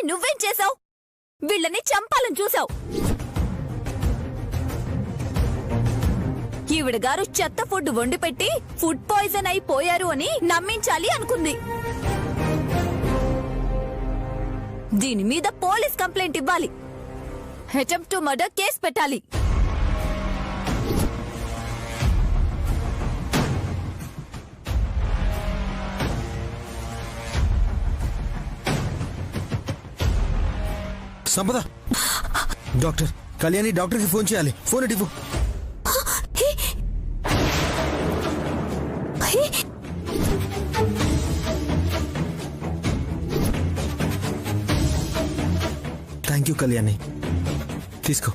నువ్వేం చేశావు? వీళ్ళని చంపాలని చూసావు. ఈవిడ గారు చెత్త ఫుడ్ వండి పెట్టి ఫుడ్ పాయిజన్ అయిపోయారు అని నమ్మించాలి అనుకుంది. దీని మీద పోలీస్ కంప్లైంట్ ఇవ్వాలి. అటెంప్ట్ టు మర్డర్ కేసు పెట్టాలి. సంపద, డాక్టర్ కళ్యాణి డాక్టర్కి ఫోన్ చేయాలి. ఫోన్ ఇవ్వు. థ్యాంక్ యూ కళ్యాణి, తీసుకో.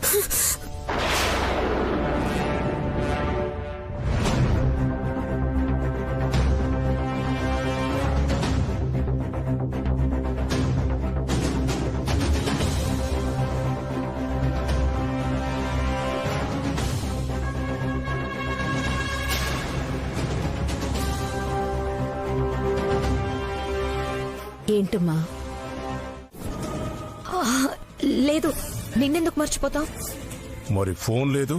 ఏంటమ్మా? లేదు, నిన్నెందుకు మర్చిపోతావు? మరి ఫోన్ లేదు,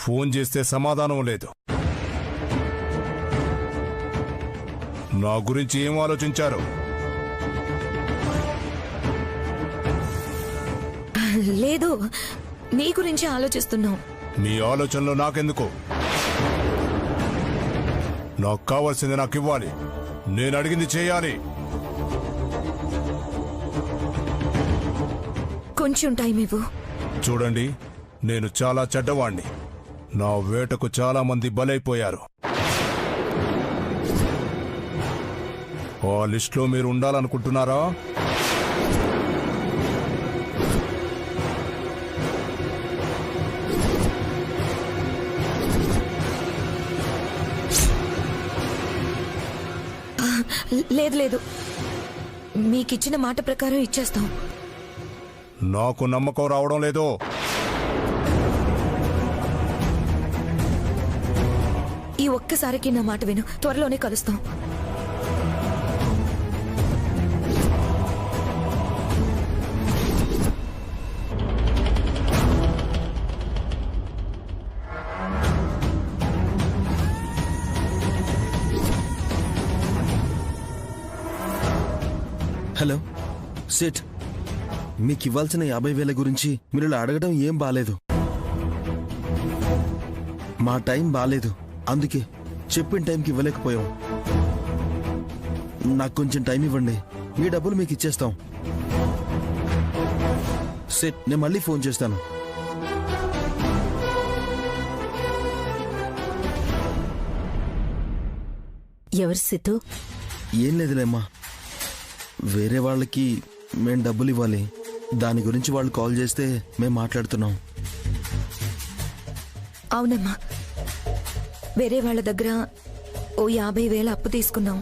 ఫోన్ చేస్తే సమాధానం లేదు. నా గురించి ఏం ఆలోచించారు? లేదు, నీ గురించి ఆలోచిస్తున్నావు. మీ ఆలోచనలో నాకెందుకు? నాకు కావాల్సింది నాకు ఇవ్వాలి. నేను అడిగింది చేయాలి. కొంచెం టైం ఇవ్వు. చూడండి, నేను చాలా చెడ్డవాణ్ణి. నా వేటకు చాలా మంది బలైపోయారు. ఆ లిస్టులో మీరు ఉండాలనుకుంటున్నారా? లేదు లేదు, మీకిచ్చిన మాట ప్రకారం ఇచ్చేస్తాం. నాకు నమ్మకం రావడం లేదు. ఈ ఒక్కసారికి నా మాట విను, త్వరలోనే కలుస్తాం. హలో సేట్, మీకు ఇవ్వాల్సిన 50,000 గురించి మీరు ఇలా అడగడం ఏం బాలేదు. మా టైం బాలేదు, అందుకే చెప్పిన టైంకి ఇవ్వలేకపోయాం. నాకు కొంచెం టైం ఇవ్వండి, మీ డబ్బులు మీకు ఇచ్చేస్తాం. సేట్, నేను మళ్ళీ ఫోన్ చేస్తాను. ఎవరు సితు? ఏం లేదులేమ్మా, వేరే వాళ్ళకి మేం డబ్బులు ఇవ్వాలి. దాని గురించి వాళ్ళు కాల్ చేస్తే మేం మాట్లాడుతున్నాం. అవునమ్మా, వేరే వాళ్ళ దగ్గర ఓ 50,000 అప్పు తీసుకున్నాం.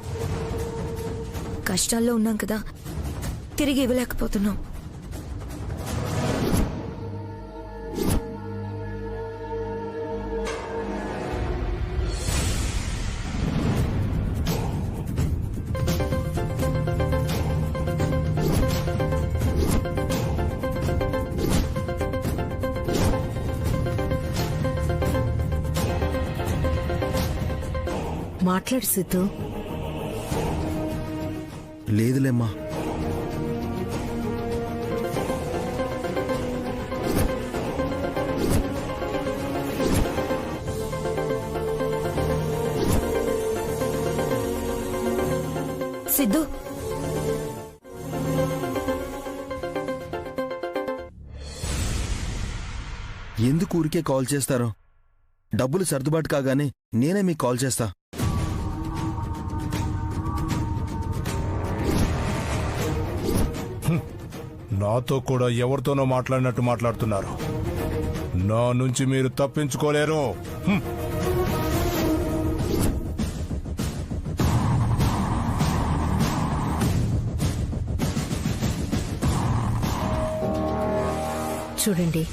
కష్టాల్లో ఉన్నాం కదా, తిరిగి ఇవ్వలేకపోతున్నాం. మాట్లాడు సితు. లేదులేమ్మా, సిద్ధు, ఎందుకు ఊరికే కాల్ చేస్తారో? డబ్బులు సర్దుబాటు కాగానే నేనే మీకు కాల్ చేస్తా. నాతో కూడా ఎవరితోనో మాట్లాడినట్టు మాట్లాడుతున్నారు. నా నుంచి మీరు తప్పించుకోలేరు. చూడండి,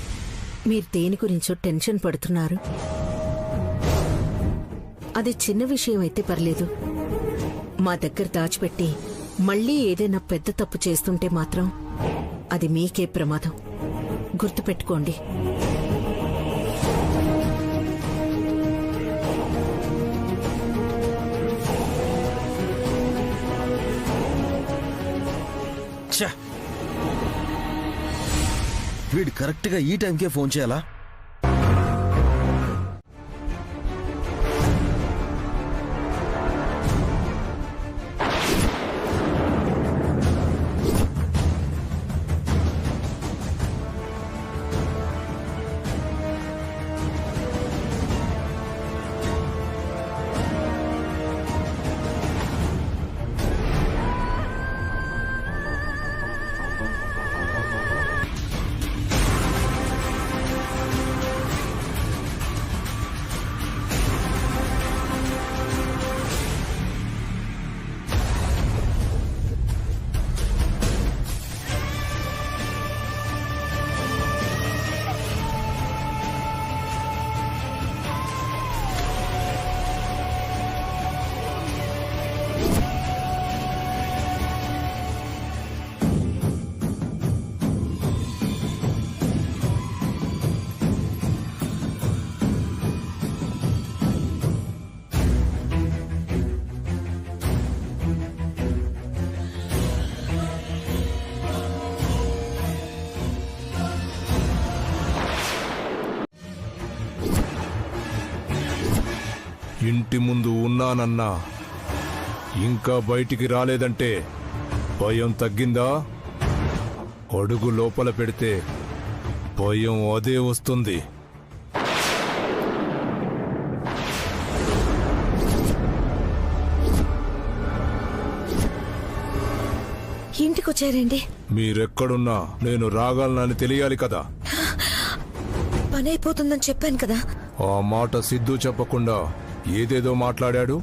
మీరు దేని గురించో టెన్షన్ పడుతున్నారు. అది చిన్న విషయం అయితే పర్లేదు. మా దగ్గర దాచిపెట్టి మళ్ళీ ఏదైనా పెద్ద తప్పు చేస్తుంటే మాత్రం అది మీకే ప్రమాదం. గుర్తుపెట్టుకోండి. ఛ! వీడు కరెక్ట్గా ఈ టైంకే ఫోన్ చేయాలా? ఇంటి ముందు ఉన్నానన్నా ఇంకా బయటికి రాలేదంటే భయం తగ్గిందా? అడుగు లోపల పెడితే భయం అదే వస్తుంది. ఇంటికొచ్చారండి. మీరెక్కడున్నా నేను రాగలనని తెలియాలి కదా. పని అయిపోతుందని చెప్పాను కదా. ఆ మాట సిద్ధు చెప్పకుండా ఏదేదో మాట్లాడాడు.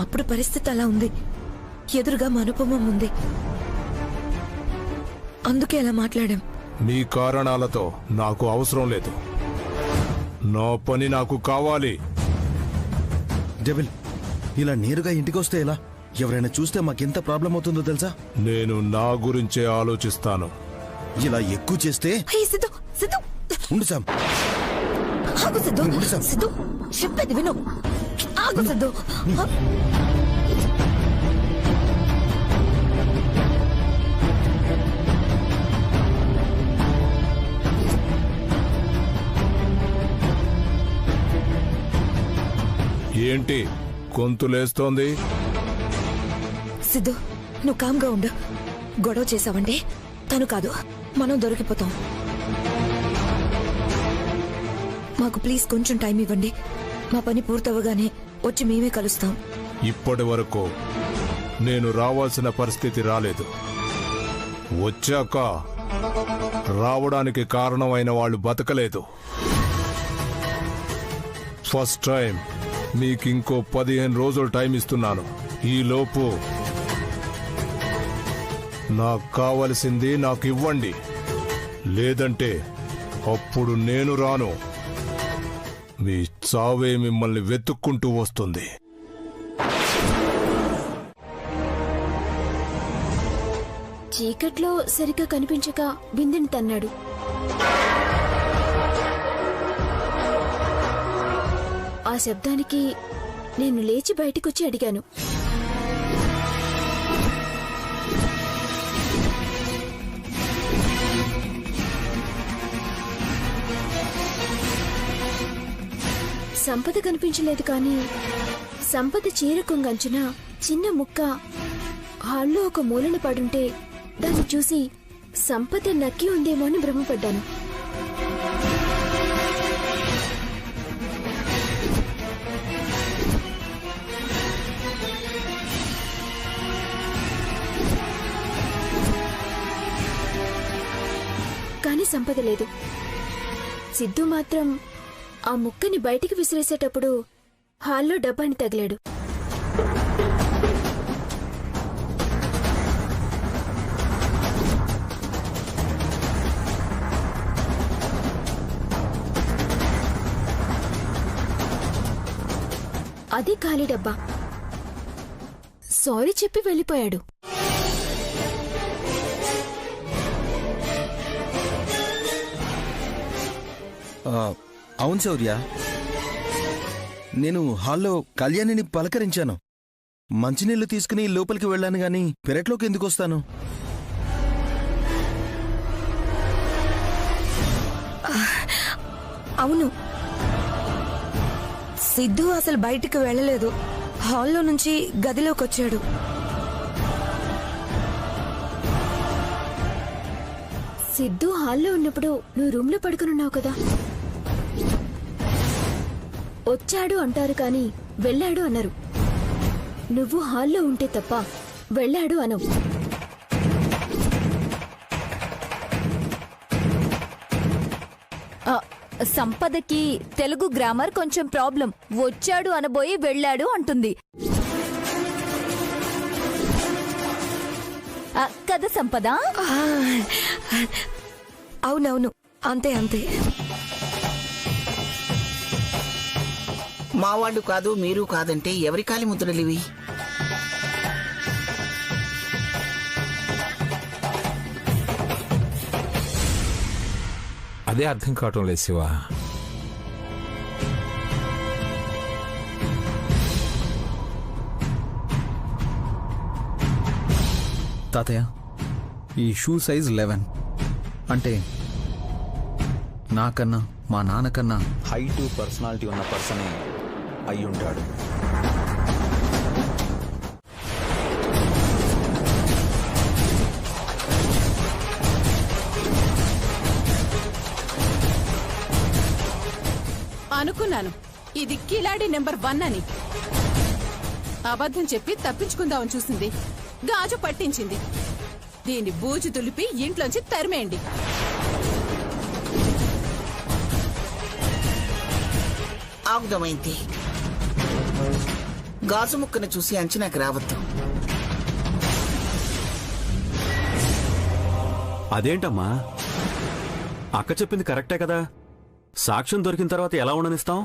అప్పుడు పరిస్థితి అలా ఉంది. ఎదురుగా అనుపమం ఉంది, అందుకే అలా మాట్లాడాం. మీ కారణాలతో నాకు అవసరం లేదు. నా పని నాకు కావాలి. డెవిల్, ఇలా నేరుగా ఇంటికొస్తే ఎలా? ఎవరైనా చూస్తే మాకెంత ప్రాబ్లం అవుతుందో తెలుసా? నేను నా గురించే ఆలోచిస్తాను. ఇలా ఎక్కువ చేస్తే సిద్ధు, సిద్ధు, ఉండు సామ్. ఆగు సిద్ధు, సిద్ధు, చెప్పేది విను. ఆగు సిద్ధు. ఏంటి గొంతులేస్తోంది? సిద్ధు, నువ్వు కామ్గా ఉండు. గొడవ చేసావంటే తను కాదు, మనం దొరికిపోతాం. మాకు ప్లీజ్ కొంచెం టైం ఇవ్వండి. మా పని పూర్తవగానే వచ్చి మేమే కలుస్తాం. ఇప్పటి వరకు నేను రావాల్సిన పరిస్థితి రాలేదు. వచ్చాక రావడానికి కారణమైన వాళ్ళు బతకలేదు. ఫస్ట్ టైం మీకింకో 15 రోజులు టైం ఇస్తున్నాను. ఈలోపు నాకు కావలసింది నాకు ఇవ్వండి, లేదంటే అప్పుడు నేను రాను. మీ చావే మిమ్మల్ని వెతుక్కుంటూ వస్తుంది. చీకట్లో సరిగ్గా కనిపించక బిందెని తన్నాడు. ఆ శబ్దానికి నేను లేచి బయటికొచ్చి అడిగాను, సంపద కనిపించలేదు, కానీ సంపద చీర కొంగంచున చిన్న ముక్క హాల్లో ఒక మూలన పడుంటే దాన్ని చూసి సంపద నక్కి ఉందేమో అని భ్రమపడ్డాను. కానీ సంపద లేదు. సిద్ధు మాత్రం ఆ ముక్కని బయటికి విసిరేసేటప్పుడు హాల్లో డబ్బాని తగిలాడు. అది ఖాళీ డబ్బా. సారీ చెప్పి వెళ్ళిపోయాడు. అవును శౌర్య, నేను హాల్లో కళ్యాణిని పలకరించాను. మంచినీళ్లు తీసుకుని లోపలికి వెళ్ళాను గాని పెరట్లోకి ఎందుకు వస్తాను? అవును, సిద్ధు అసలు బయటికి వెళ్ళలేదు. హాల్లో నుంచి గదిలోకి వచ్చాడు. సిద్ధు హాల్లో ఉన్నప్పుడు నువ్వు రూమ్ లో పడుకునున్నావు కదా. వచ్చాడు అంటారు కానీ వెళ్ళాడు అన్నారు. నువ్వు హాల్లో ఉంటే తప్ప వెళ్ళాడు అనవు. సంపదకి తెలుగు గ్రామర్ కొంచెం ప్రాబ్లం. వచ్చాడు అనబోయి వెళ్ళాడు అంటుంది కదా సంపద? అవునవును, అంతే అంతే. మావాళ్ళు కాదు మీరు కాదంటే ఎవరి కాలి ముద్రలివి? అదే అర్థం కావటం లేదు శివ. తాతయ్య, ఈ షూ సైజ్ 11 అంటే నాకన్నా మా నాన్నకన్నా హైట్ పర్సనాలిటీ ఉన్న పర్సనే అయి ఉంటాడు. అనుకున్నాను ఇది కిలాడి నెంబర్ 1 అని. అబద్ధం చెప్పి తప్పించుకుందామని చూసింది, గాజు పట్టించింది. దీన్ని బూజు దులిపి ఇంట్లోంచి తరిమేయండి. ఆగుదమైంది. గాజు ముక్కను చూసి అంచనాకు రావద్దు. అదేంటమ్మా, అక్క చెప్పింది కరెక్టే కదా. సాక్ష్యం దొరికిన తర్వాత ఎలా ఉండనిస్తాం?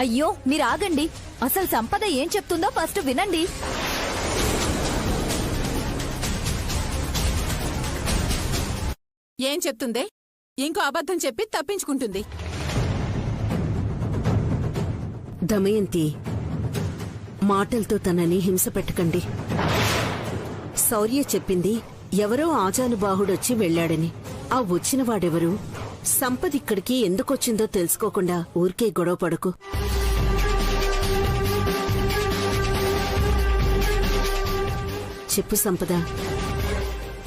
అయ్యో మీరు ఆగండి. అసలు సంపద ఏం చెప్తుందో ఫస్ట్ వినండి. ఏం చెప్తుందే? ఇంకో అబద్ధం చెప్పి తప్పించుకుంటుంది. దమయంతి, మాటలతో తనని హింస పెట్టకండి. శౌర్య చెప్పింది ఎవరో ఆజానుబాహుడొచ్చి వెళ్లాడని. ఆ వచ్చిన వాడెవరు? సంపద ఇక్కడికి ఎందుకొచ్చిందో తెలుసుకోకుండా ఊరికే గొడవ పడకు. చెప్పు సంపద,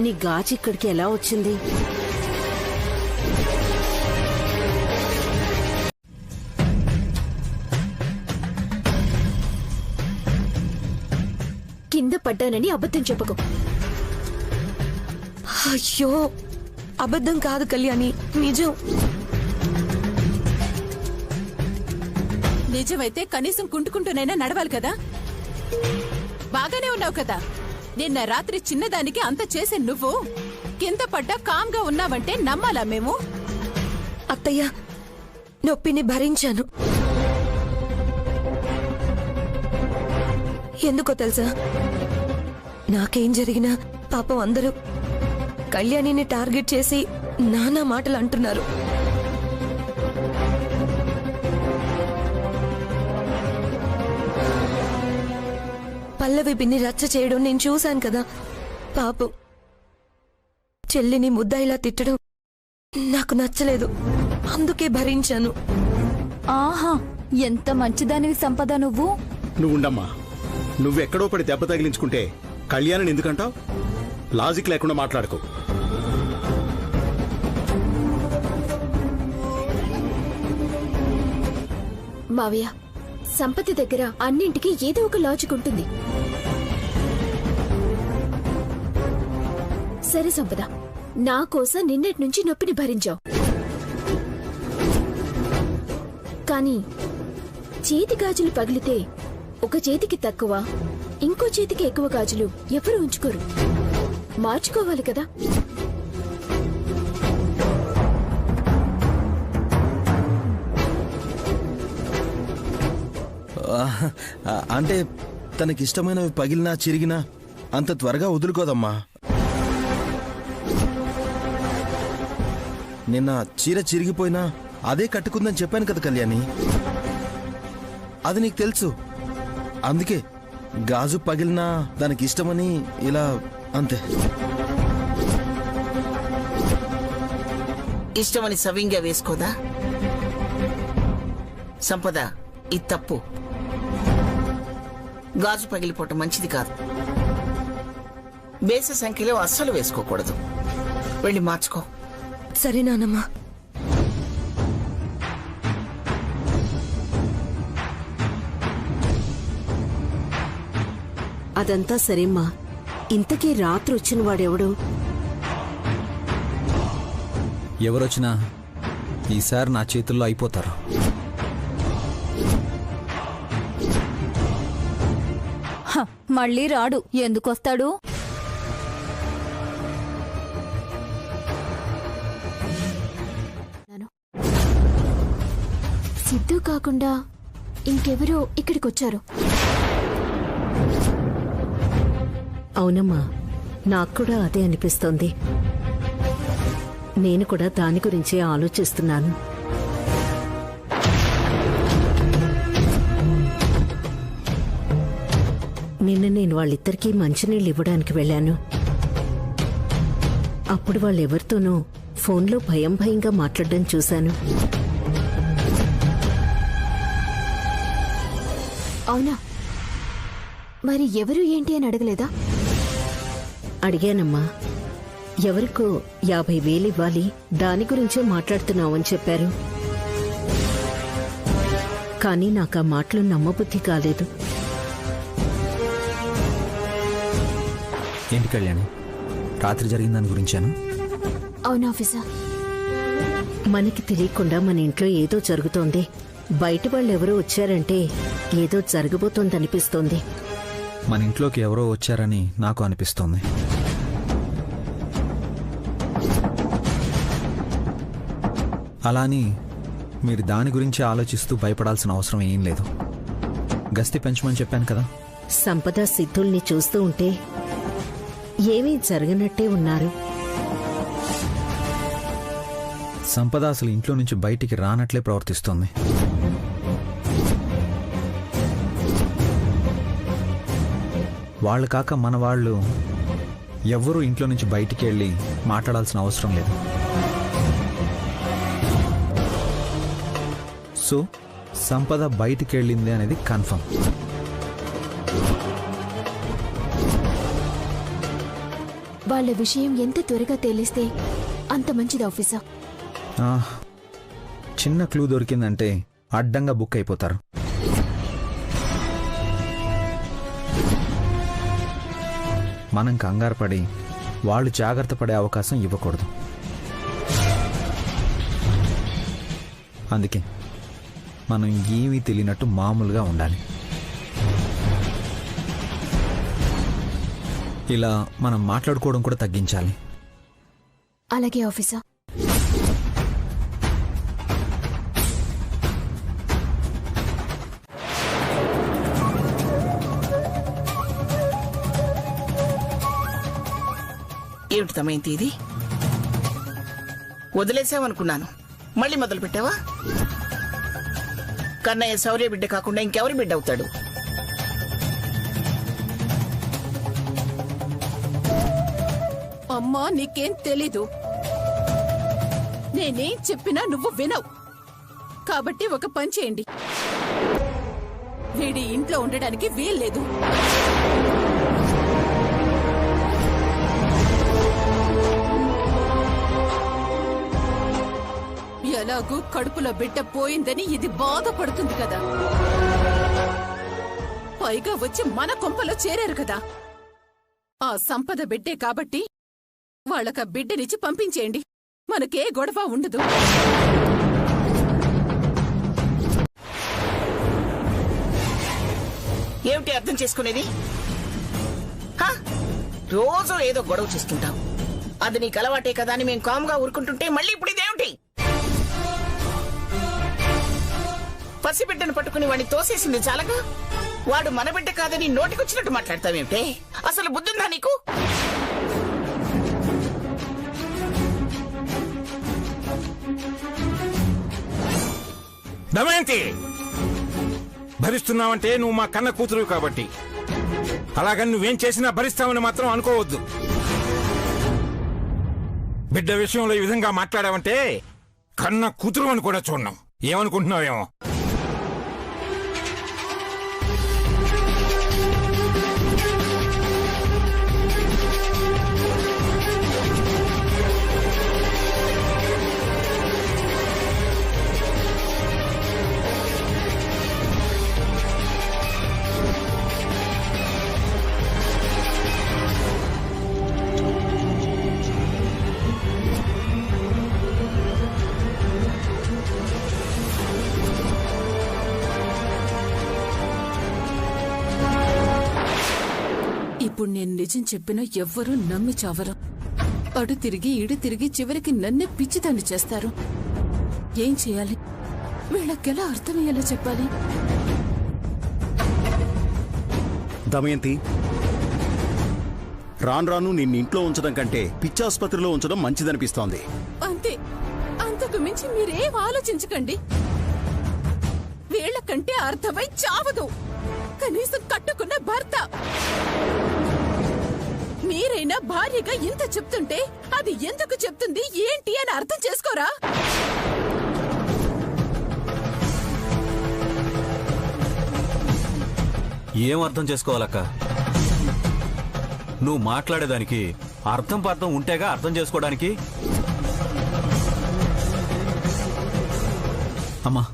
నీ గాజు ఇక్కడికి ఎలా వచ్చింది? కింద పడ్డానని అబద్ధం చెప్పకు. అయ్యో, అబద్ధం కాదు కళ్యాణి, నిజం. నిజమైతే కనీసం కుంటుకుంటూనైనా నడవాలి కదా. బాగానే ఉన్నావు కదా. నిన్న రాత్రి చిన్నదానికి అంత చేసే నువ్వు కింద పడ్డా కామ్గా ఉన్నావంటే నమ్మాలా మేము? అత్తయ్య, నొప్పిని భరించాను. ఎందుకో తెలుసా, నాకేం జరిగినా పాపం అందరూ కళ్యాణిని టార్గెట్ చేసి నానా మాటలు అంటున్నారు. పల్లవి పిన్ని రచ్చ చేయడం నేను చూశాను కదా. పాపం చెల్లిని ముద్దాయిలా తిట్టడం నాకు నచ్చలేదు, అందుకే భరించాను. ఆహా, ఎంత మంచిదానివి సంపద నువ్వు. నువ్వుండమ్మా, నువ్వెక్కడో పడి దెబ్బ తగిలించుకుంటే కళ్యాణిని ఎందుకంటావు? లాజిక్ లేకుండా మాట్లాడుకో. మావయ్య, సంపత్తి దగ్గర అన్నింటికి ఏదో ఒక లాజిక్ ఉంటుంది. సరే సంపద, నా కోసం నిన్నటి నుంచి నొప్పిని భరించావు. కానీ చేతి గాజులు పగిలితే ఒక చేతికి తక్కువ, ఇంకో చేతికి ఎక్కువ గాజులు ఎవరు ఉంచుకోరు. మార్చుకోవాలి కదా. అంటే తనకిష్టమైనవి పగిలినా చిరిగినా అంత త్వరగా వదులుకోదమ్మా. నిన్న చీర చిరిగిపోయినా అదే కట్టుకుందని చెప్పాను కదా కళ్యాణి. అది నీకు తెలుసు. అందుకే గాజు పగిలినా దానికి ఇష్టమని ఇలా అంతే. ఇష్టమని సవ్యంగా వేసుకోదా? సంపద, ఇది తప్పు. గాజు పగిలిపోవటం మంచిది కాదు. బేస సంఖ్యలో అస్సలు వేసుకోకూడదు. వెళ్ళి మార్చుకో. సరే నానమ్మా. అదంతా సరేమ్మా. ఇంతకీ రాత్రి వచ్చిన వాడెవడు? ఎవరొచ్చినా ఈసారి నా చేతుల్లో అయిపోతారు. మళ్ళీ రాడు. ఎందుకొస్తాడు? సిద్ధు కాకుండా ఇంకెవరో ఇక్కడికొచ్చారు. అవునమ్మా, నాకు కూడా అదే అనిపిస్తోంది. నేను కూడా దాని గురించే ఆలోచిస్తున్నాను. నిన్న నేను వాళ్ళిద్దరికీ మంచినీళ్ళు ఇవ్వడానికి వెళ్ళాను. అప్పుడు వాళ్ళెవరితోనూ ఫోన్లో భయంగా మాట్లాడడం చూశాను. అవునా? మరి ఎవరు ఏంటి అని అడగలేదా? అడిగానమ్మా. ఎవరికో 50,000 ఇవ్వాలి, దాని గురించే మాట్లాడుతున్నావని చెప్పారు. కానీ నాకు ఆ మాటలు నమ్మబుద్ధి కాలేదు. ఏంటి కళ్యాణి, రాత్రి జరిగిన దాని గురించాను? అవునా ఆఫీసర్? మనకి తెలియకుండా మన ఇంట్లో ఏదో జరుగుతోంది. బయట వాళ్ళెవరో వచ్చారంటే ఏదో జరగబోతోందనిపిస్తోంది. మన ఇంట్లోకి ఎవరో వచ్చారని నాకు అనిపిస్తోంది. అలాని మీరు దాని గురించి ఆలోచిస్తూ భయపడాల్సిన అవసరం ఏం లేదు. గస్తీ పెంచమని చెప్పాను కదా. సంపద సిద్ధుల్ని చూస్తూ ఉంటే ఏమీ జరగనట్టే ఉన్నారు. సంపద అసలు ఇంట్లో నుంచి బయటికి రానట్లే ప్రవర్తిస్తోంది. వాళ్ళు కాక మన వాళ్ళు ఎవ్వరూ ఇంట్లో నుంచి బయటికి వెళ్ళి మాట్లాడాల్సిన అవసరం లేదు. సో సంపద బయటికి వెళ్ళింది అనేది కన్ఫర్మ్. వాళ్ళ విషయం ఎంత త్వరగా తేలిస్తే అంత మంచిది ఆఫీసర్. చిన్న క్లూ దొరికిందంటే అడ్డంగా బుక్ అయిపోతారు. మనం కంగారు పడి వాళ్ళు జాగ్రత్త పడే అవకాశం ఇవ్వకూడదు. అందుకే మనం ఏమీ తెలియనట్టు మామూలుగా ఉండాలి. ఇలా మనం మాట్లాడుకోవడం కూడా తగ్గించాలి. అలాగే ఆఫీసర్. ఏమిటి తమైంది ఇది? వదిలేసావనుకున్నాను, మళ్ళీ మొదలు పెట్టావా? కన్నయ్య శౌర్య బిడ్డ కాకుండా ఇంకెవరి బిడ్డ అవుతాడు? అమ్మా, నీకేం తెలీదు. నేనేం చెప్పినా నువ్వు వినవు. కాబట్టి ఒక పని చేయండి, వీడి ఇంట్లో ఉండడానికి వీల్లేదు. ఎలాగూ కడుపులో బిడ్డ పోయిందని ఇది బాధపడుతుంది కదా, పైగా వచ్చి మన కొంపలో చేరారు కదా. ఆ సంపద బిడ్డే కాబట్టి వాళ్ళక బిడ్డనిచ్చి పంపించేయండి. మనకే గొడవ ఉండదు. ఏమిటి అర్థం చేసుకునేది? రోజు ఏదో గొడవ చేస్తుంటావు. అది నీకు అలవాటే కదా అని మేము కామ్గా ఊరుకుంటుంటే మళ్ళీ ఇప్పుడు ఇదేమిటి? పసిబిడ్డను పట్టుకుని వాడిని తోసేసింది చాలగా వాడు మన బిడ్డ కాదని నోటికొచ్చినట్టు మాట్లాడతావేమిటే? అసలు బుద్ధుందా నీకు? దమయంతి, భరిస్తున్నావంటే నువ్వు మా కన్న కూతురు కాబట్టి, అలాగని నువ్వేం చేసినా భరిస్తావని మాత్రం అనుకోవద్దు. బిడ్డ విషయంలో ఈ విధంగా మాట్లాడావంటే కన్న కూతురు అని కూడా చూడను. ఏమనుకుంటున్నావేమో. ఇప్పుడు నేను నిజం చెప్పినా ఎవ్వరూ నమ్మి చావరు. అడు తిరిగి ఇడు తిరిగి చివరికి నన్నే పిచ్చిదాన్ని చేస్తారు. ఏం చేయాలి? వీళ్ళకెలా అర్థమయ్యేలా చెప్పాలి? దమయంతి, రాను రాను నిన్ను ఇంట్లో ఉంచడం కంటే పిచ్చాసుపత్రిలో ఉంచడం మంచిదనిపిస్తోంది. అంతే, అంతకు మించి మీరేం ఆలోచించకండి. వీళ్ళకంటే అర్థమై చావదు. కనీసం కట్టుకున్న భర్త. మీరైనా భార్యగా ఇంత చెప్తుంటే అది ఎందుకు చెప్తుంది ఏంటి అని అర్థం చేసుకోరా? ఏం అర్థం చేసుకోవాలక్క? నువ్వు మాట్లాడేదానికి అర్థం పార్థం ఉంటేగా అర్థం చేసుకోవడానికి. అమ్మా,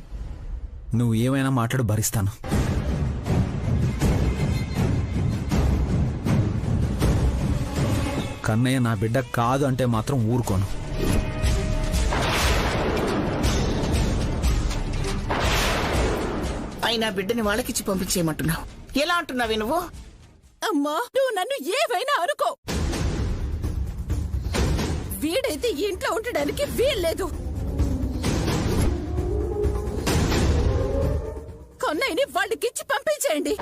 నువ్వు ఏమైనా మాట్లాడు, భరిస్తాను. కన్నయ్య నా బిడ్డ కాదు అంటే మాత్రం ఊరుకోను. అయినా బిడ్డని వాళ్ళకిచ్చి పంపించేయమంటున్నావు. ఎలా అంటున్నావే నువ్వు? అమ్మా, నువ్వు నన్ను ఏవైనా అనుకో. వీడైతే ఇంట్లో ఉండడానికి వీల్లేదు. కొన్నయ్యని వాళ్ళకిచ్చి పంపించేయండి.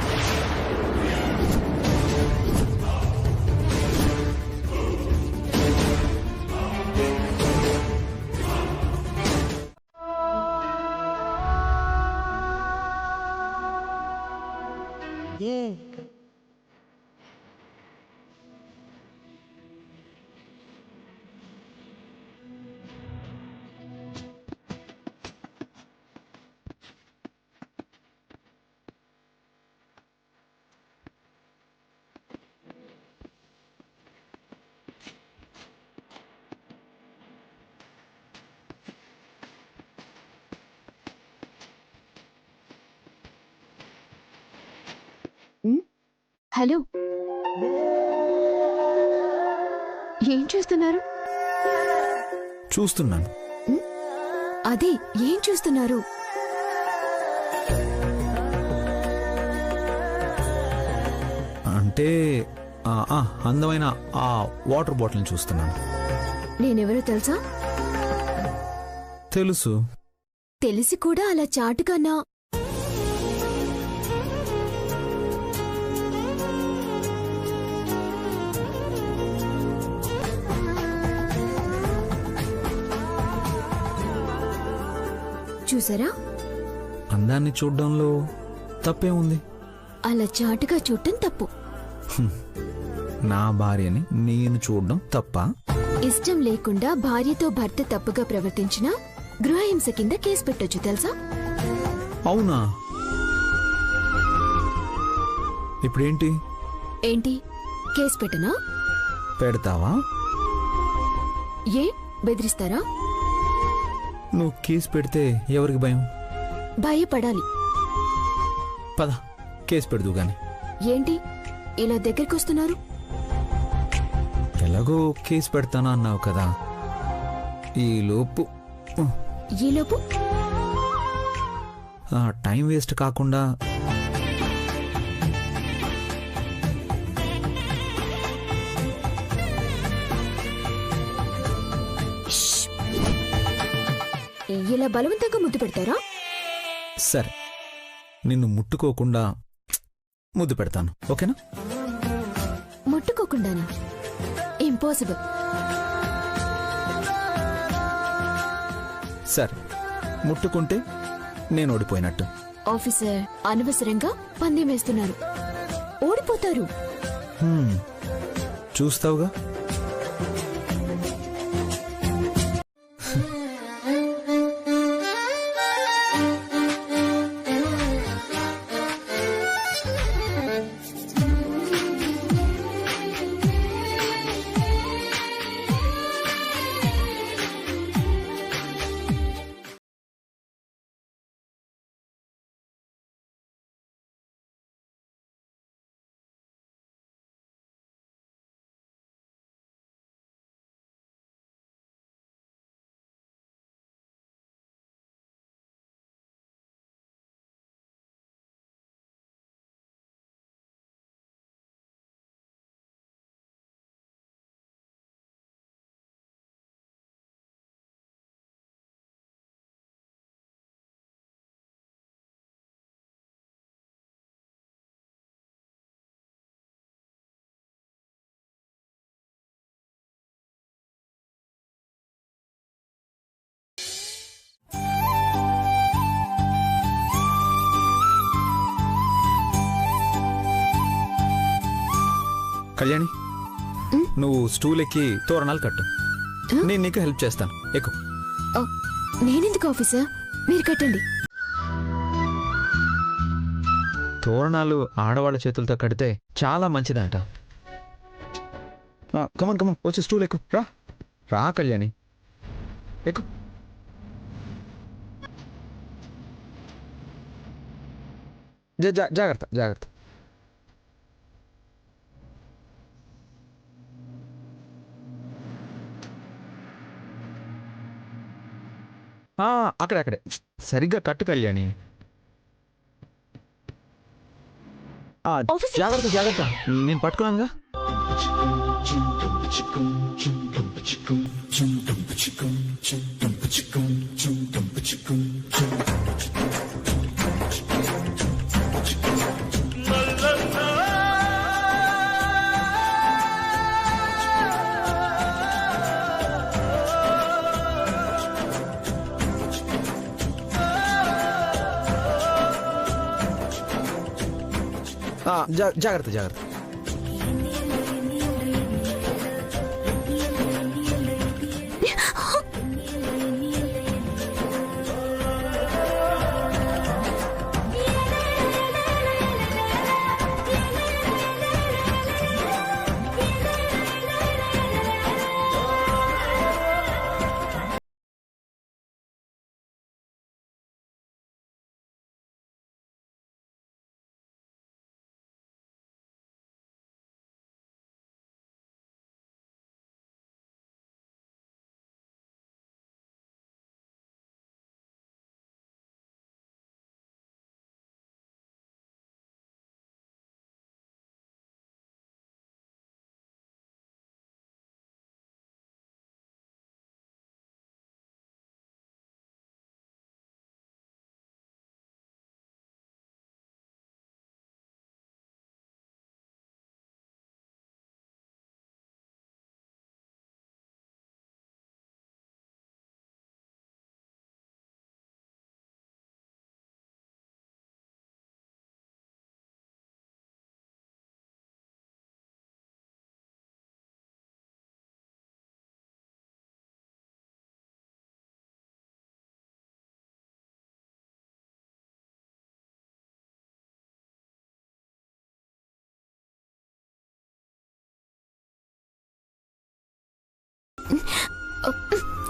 హలో, ఏం చేస్తున్నారు? చూస్తున్నాను. అదే, ఏం చూస్తున్నారు? అంటే అందమైన ఆ వాటర్ బాటిల్ని చూస్తున్నాను. నేనెవరో తెలుసా? తెలుసు. తెలిసి కూడా అలా చాటుకన్నా చూసారా? అందాన్ని చూడ్డంలో తప్పే ఉంది. అలా చాటుగా చూడటం తప్పు. నా భార్యని నేను చూడడం తప్ప? ఇష్టం లేకుండా భార్యతో భర్త తప్పుగా ప్రవర్తించినా గృహహింస కింద కేసు పెట్టొచ్చు తెలుసా? అవునా? ఇప్పుడేంటి? ఏంటి, కేసు పెట్టనా? పెడతావా? ఏ బెదిరిస్తారా? నువ్వు కేసు పెడితే ఎవరికి భయం? భయపడాలి. పద, కేసు పెడదు గాని. ఏంటి ఇలా దగ్గరకొస్తున్నారు? ఎలాగో కేసు పెడతానా అన్నావు కదా, ఈలోపు టైం వేస్ట్ కాకుండా ఇలా బలవంతంగా ముద్దు పెడతారా? సరే, నిన్ను ముట్టుకోకుండా ముద్దు పెడతాను, ఓకేనా? ముట్టుకోకుండానా? ఇంపాసిబుల్. సరే, ముట్టుకుంటే నేను ఓడిపోయినట్టు. ఆఫీసర్, అనవసరంగా పందెం వేస్తున్నారు. ఓడిపోతారు. చూస్తావుగా. కళ్యాణి, నువ్వు స్టూల్ ఎక్కి తోరణాలు కట్టు. నేను నీకు హెల్ప్ చేస్తాను. ఎక్కు. నేనెందుకు ఆఫీసర్, మీరు కట్టండి. తోరణాలు ఆడవాళ్ళ చేతులతో కడితే చాలా మంచిదంట. కమన్ కమన్, వచ్చి స్టూల్ ఎక్కు. రా రా కళ్యాణి, ఎక్కు. జాగ్రత్త జాగ్రత్త. అక్కడే సరిగ్గా కట్టు కళ్యాణి. జాగ్రత్త జాగ్రత్త, నేను పట్టుకున్నానుగా. జాగ్రత్త జాగ్రత్త.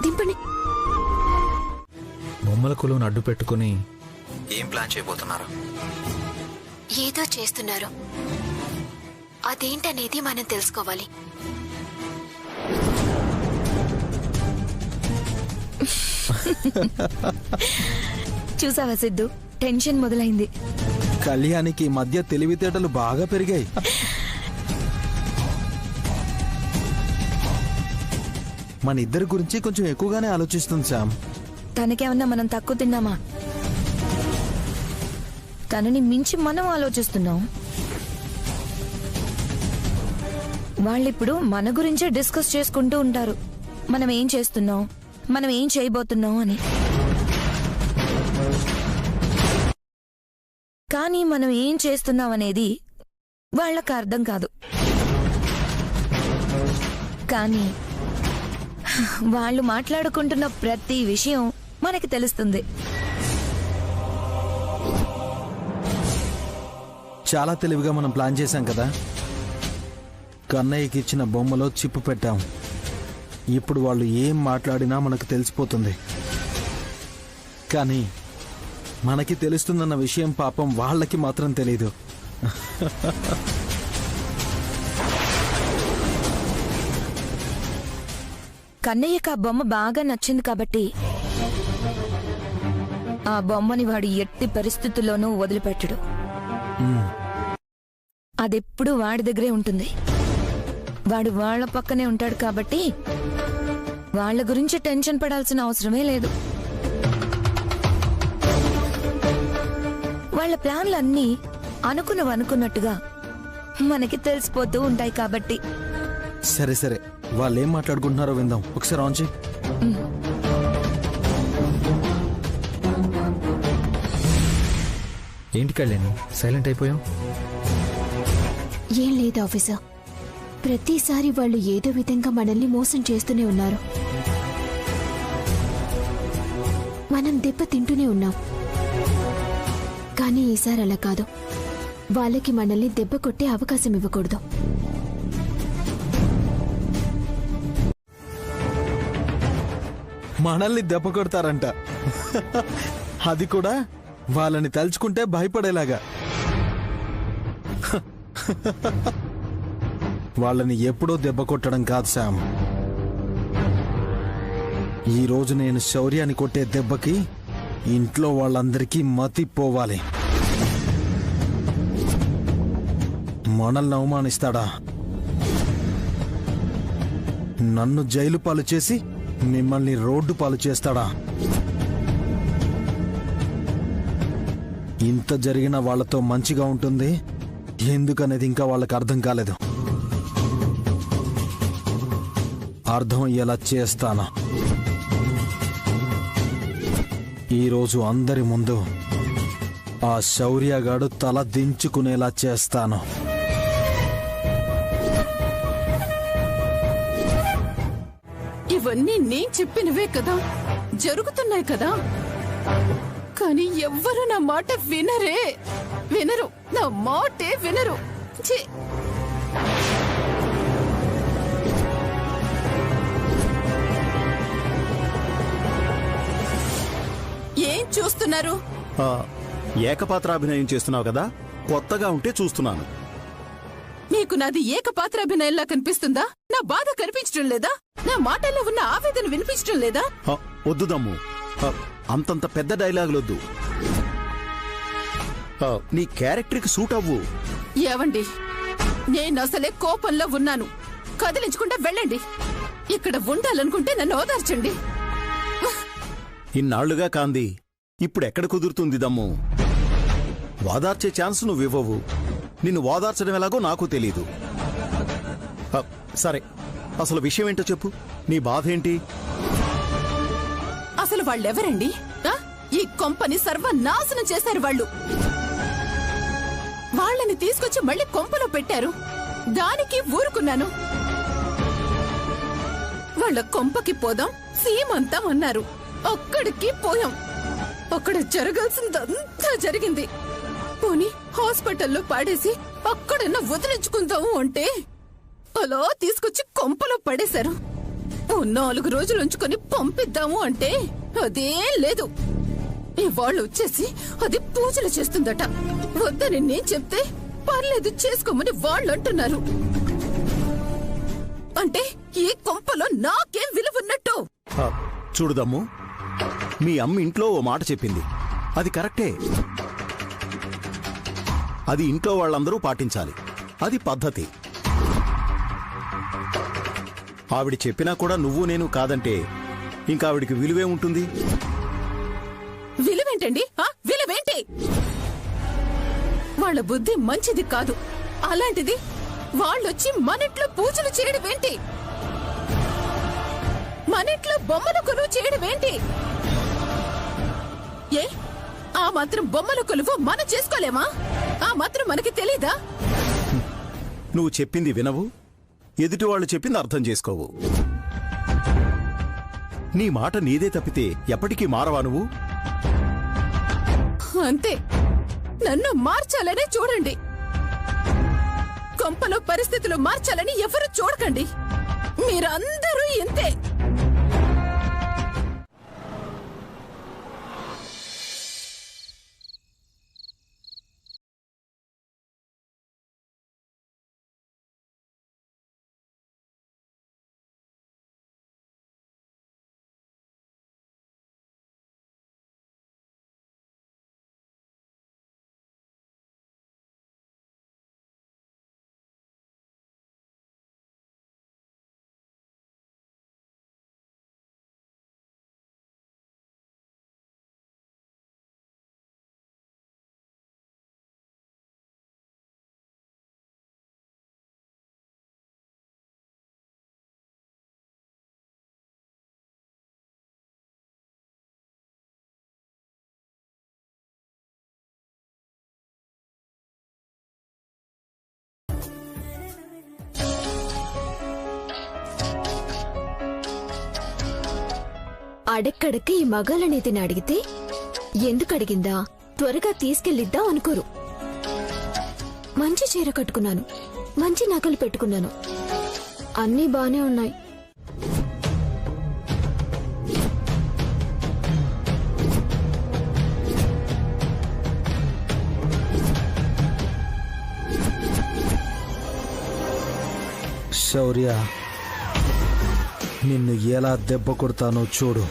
దింపండి. బొమ్మల కొలువును అడ్డు పెట్టుకుని ఏం ప్లాన్ చేయబోతున్నారు? ఏదో చేస్తున్నారు. అదేంటనేది మనం తెలుసుకోవాలి. చూసావా సిద్ధు, టెన్షన్ మొదలైంది. కళ్యాణికి ఈ మధ్య తెలివితేటలు బాగా పెరిగాయి. మన ఇద్దరి గురించి కొంచెం ఎక్కువగానే ఆలోచిస్తుంది శామ్. తనకేమన్నా మనం తక్కువ తిన్నామా? తనని మించి మనం ఆలోచిస్తున్నాం. వాళ్ళిప్పుడు మన గురించే డిస్కస్ చేసుకుంటూ ఉంటారు. మనం ఏం చేస్తున్నాం, మనం ఏం చేయబోతున్నాం అని. కానీ మనం ఏం చేస్తున్నాం అనేది వాళ్ళకి అర్థం కాదు. కానీ వాళ్ళు మాట్లాడుకుంటున్న ప్రతి విషయం మనకి తెలుస్తుంది. చాలా తెలివిగా మనం ప్లాన్ చేశాం కదా. కన్నయ్యకి ఇచ్చిన బొమ్మలో చిప్పు పెట్టాం. ఇప్పుడు వాళ్ళు ఏం మాట్లాడినా మనకు తెలిసిపోతుంది. కానీ మనకి తెలుస్తుందన్న విషయం పాపం వాళ్ళకి మాత్రం తెలీదు. కన్నయ్యకు ఆ బొమ్మ బాగా నచ్చింది కాబట్టి ఆ బొమ్మని వాడు ఎట్టి పరిస్థితుల్లోనూ వదిలిపెట్టడు. అదెప్పుడు వాడి దగ్గరే ఉంటుంది. వాడు వాళ్ళ పక్కనే ఉంటాడు కాబట్టి వాళ్ళ గురించి టెన్షన్ పడాల్సిన అవసరమే లేదు. వాళ్ళ ప్లాన్లన్నీ అనుకున్నట్టుగా మనకి తెలిసిపోతూ ఉంటాయి కాబట్టి. సరే సరే, వాళ్ళు ఏం మాట్లాడుకుంటున్నారో విందాం. ఒకసారి ఆన్ చేయి. ఏంటి కళ్యాణి సైలెంట్ అయిపోయావు? ఏం లేదు ఆఫీసర్, ప్రతిసారి వాళ్ళు ఏదో విధంగా మనల్ని మోసం చేస్తూనే ఉన్నారు. మనం దెబ్బ తింటూనే ఉన్నాం. కానీ ఈసారి అలా కాదు. వాళ్ళకి మనల్ని దెబ్బ కొట్టే అవకాశం ఇవ్వకూడదు. మనల్ని దెబ్బ కొడతారంట. అది కూడా వాళ్ళని తలుచుకుంటే భయపడేలాగా. వాళ్ళని ఎప్పుడో దెబ్బ కొట్టడం కాదు శామ్. ఈ రోజు నేను శౌర్యాన్ని కొట్టే దెబ్బకి ఇంట్లో వాళ్ళందరికీ మతి పోవాలి. మనల్ని అవమానిస్తాడా? నన్ను జైలు పాలు చేసి మిమ్మల్ని రోడ్డు పాలు చేస్తాడా? ఇంత జరిగిన వాళ్లతో మంచిగా ఉంటుంది ఎందుకనేది ఇంకా వాళ్ళకి అర్థం కాలేదు. అర్థం ఎలా చేస్తానా? ఈరోజు అందరి ముందు ఆ శౌర్యగాడు తల దించుకునేలా చేస్తాను. ఇవన్నీ నేను చెప్పినవే కదా, జరుగుతున్నాయి కదా. కానీ ఎవ్వరు నా మాట వినరు. నా మాటే వినరు. ఛీ! ఏం చూస్తున్నారు? ఏకపాత్రాభినయం చేస్తున్నావు కదా, కొత్తగా ఉంటే చూస్తున్నాను. మీకు నాది ఏకపాత్రాభినయంలా కనిపిస్తుందా? నా బాధ కనిపించడం లేదా? నా మాటల్లో ఉన్న ఆవేదన వినిపించడం లేదా? వద్దు దమ్ము, అంతంత పెద్ద డైలాగులొద్దు. నీ క్యారెక్టర్కి సూట్ అవ్వు. ఏవండి, నేనసలే కోపంలో ఉన్నాను. కదిలించకుండా వెళ్ళండి. ఇక్కడ ఉండాలనుకుంటే నన్ను ఓదార్చండి. ఇన్నాళ్లుగా కాంది, ఇప్పుడెక్కడ కుదురుతుంది దమ్ము? వాదార్చే ఛాన్స్ నువ్వివ్వవు. నిన్ను వాదార్చడం ఎలాగో నాకు తెలీదు. సరే, అసలు విషయం ఏంటో చెప్పు. నీ బాధ ఏంటి? అసలు వాళ్ళెవరండి? ఈ కొంపని సర్వనాశనం చేశారు వాళ్ళు. వాళ్ళని తీసుకొచ్చి మళ్ళీ కొంపలో పెట్టారు. దానికి ఊరుకున్నాను. వాళ్ళ కొంపకి పోదాం, సీమంతం అన్నారు. అక్కడికి పోయాం. అక్కడ జరగాల్సిందంతా జరిగింది. పోనీ హాస్పిటల్లో పాడేసి అక్కడన్నా వదిలించుకుందాము అంటే అలా తీసుకొచ్చి కొంపలో పడేశారు. 4 రోజులు ఉంచుకొని పంపిద్దాము అంటే అదేం లేదు. వాళ్ళు వచ్చేసి అది పూజలు చేస్తుందట. వద్దని నేను చెప్తే పర్లేదు చేసుకోమని వాళ్ళు అంటున్నారు. అంటే ఈ కొంపలో నాకేం విలువన్నట్టు? చూడుదమ్ము, మీ అమ్మ ఇంట్లో ఓ మాట చెప్పింది, అది కరెక్టే. అది ఇంట్లో వాళ్ళందరూ పాటించాలి. అది పద్ధతి. ఆవిడ చెప్పినా కూడా నువ్వు నేను కాదంటే ఇంకా ఆవిడికి విలువే ఉంటుంది. విలువేంటండి? విలువేంటి? వాళ్ళ బుద్ధి మంచిది కాదు. అలాంటిది వాళ్ళొచ్చి మనిట్లో పూజలు చేయడమేంటి? మనిట్లో బొమ్మలు కొలువు చేయడమేంటి? ఏ ఆ మాత్రం బొమ్మల కొలువు మనం చేసుకోలేమా? ఆ మాత్రం మనకి తెలీదా? నువ్వు చెప్పింది వినవు, ఎదుటి వాళ్ళు చెప్పింది అర్థం చేసుకోవు. నీ మాట నీదే తప్పితే ఎప్పటికీ మారవా నువ్వు? అంతే, నన్ను మార్చాలనే చూడండి. కొంపలో పరిస్థితులు మార్చాలని ఎవరు చూడకండి. మీరందరూ ఇంతే. అడెక్కడక్క ఈ మగాళ్ళనేదిని అడిగితే ఎందుకు అడిగిందా, త్వరగా తీసుకెళ్ళిద్దాం అనుకోరు. మంచి చీర కట్టుకున్నాను, మంచి నగలు పెట్టుకున్నాను, అన్నీ బానే ఉన్నాయి. శౌర్య, నిన్ను ఎలా దెబ్బ కొడతానో చూడు.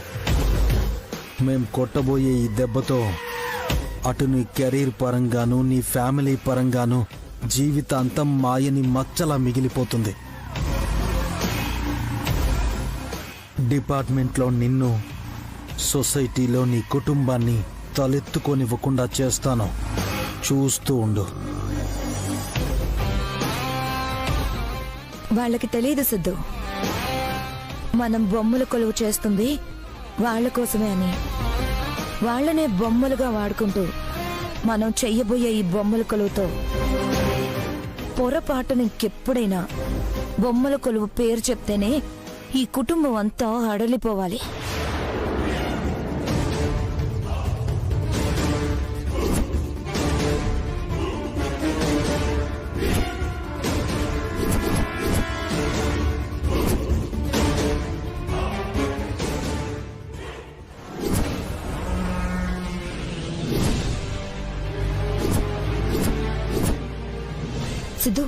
మేం కొట్టబోయే ఈ దెబ్బతో అటు నీ కెరీర్ పరంగాను నీ ఫ్యామిలీ పరంగాను జీవితాంతం మాయని మచ్చలా మిగిలిపోతుంది. డిపార్ట్మెంట్లో నిన్ను, సొసైటీలో నీ కుటుంబాన్ని తలెత్తుకోనివ్వకుండా చేస్తాను. చూస్తూ ఉండు. వాళ్ళకి తెలియదు సిద్ధు, మనం బొమ్మల కొలువు చేస్తుంది వాళ్ళ కోసమే అని. వాళ్ళనే బొమ్మలుగా వాడుకుంటూ మనం చెయ్యబోయే ఈ బొమ్మల కొలువుతో పొరపాటున ఇంకెప్పుడైనా బొమ్మల కొలువు పేరు చెప్తేనే ఈ కుటుంబం అంతా అడలిపోవాలి. సిద్ధు,